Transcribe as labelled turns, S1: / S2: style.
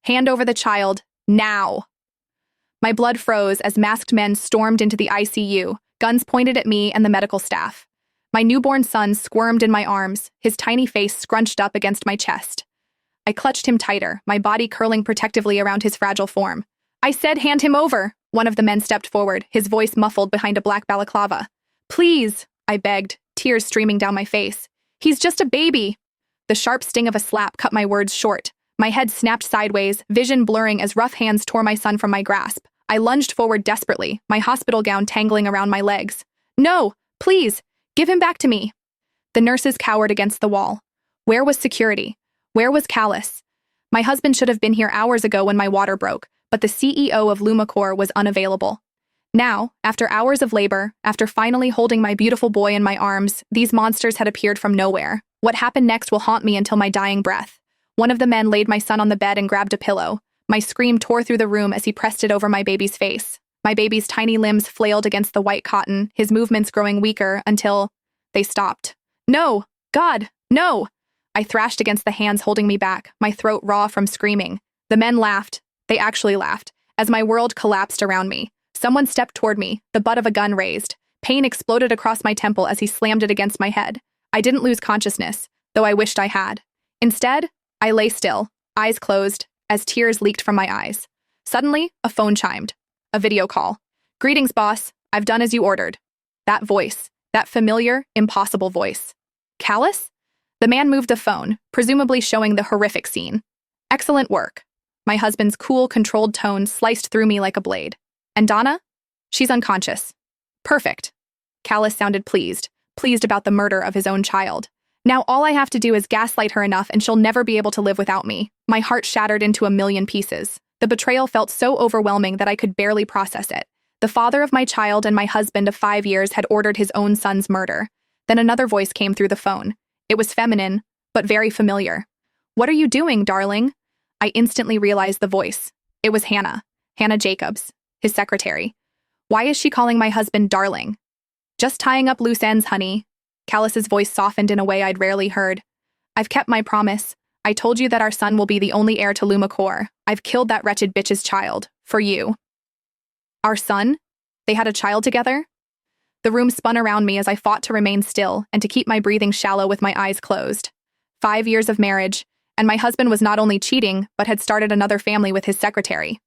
S1: Hand over the child, now. My blood froze as masked men stormed into the ICU, guns pointed at me and the medical staff. My newborn son squirmed in my arms, his tiny face scrunched up against my chest. I clutched him tighter, my body curling protectively around his fragile form. I said, hand him over. One of the men stepped forward, his voice muffled behind a black balaclava. Please, I begged, tears streaming down my face. He's just a baby. The sharp sting of a slap cut my words short. My head snapped sideways, vision blurring as rough hands tore my son from my grasp. I lunged forward desperately, my hospital gown tangling around my legs. No, please, give him back to me. The nurses cowered against the wall. Where was security? Where was Callus? My husband should have been here hours ago when my water broke, but the CEO of Lumicore was unavailable. Now, after hours of labor, after finally holding my beautiful boy in my arms, these monsters had appeared from nowhere. What happened next will haunt me until my dying breath. One of the men laid my son on the bed and grabbed a pillow. My scream tore through the room as he pressed it over my baby's face. My baby's tiny limbs flailed against the white cotton, his movements growing weaker until they stopped. No! God, no! I thrashed against the hands holding me back, my throat raw from screaming. The men laughed. They actually laughed, as my world collapsed around me. Someone stepped toward me, the butt of a gun raised. Pain exploded across my temple as he slammed it against my head. I didn't lose consciousness, though I wished I had. Instead, I lay still, eyes closed, as tears leaked from my eyes. Suddenly, a phone chimed. A video call. Greetings, boss. I've done as you ordered. That voice, that familiar, impossible voice. Callus? The man moved the phone, presumably showing the horrific scene. Excellent work. My husband's cool, controlled tone sliced through me like a blade. And Donna? She's unconscious. Perfect. Callus sounded pleased about the murder of his own child. Now all I have to do is gaslight her enough and she'll never be able to live without me. My heart shattered into a million pieces. The betrayal felt so overwhelming that I could barely process it. The father of my child and my husband of 5 years had ordered his own son's murder. Then another voice came through the phone. It was feminine, but very familiar. What are you doing, darling? I instantly realized the voice. It was Hannah Jacobs, his secretary. Why is she calling my husband darling? Just tying up loose ends, honey. Callus's voice softened in a way I'd rarely heard. I've kept my promise. I told you that our son will be the only heir to Lumicore. I've killed that wretched bitch's child. For you. Our son? They had a child together? The room spun around me as I fought to remain still and to keep my breathing shallow with my eyes closed. 5 years of marriage, and my husband was not only cheating, but had started another family with his secretary.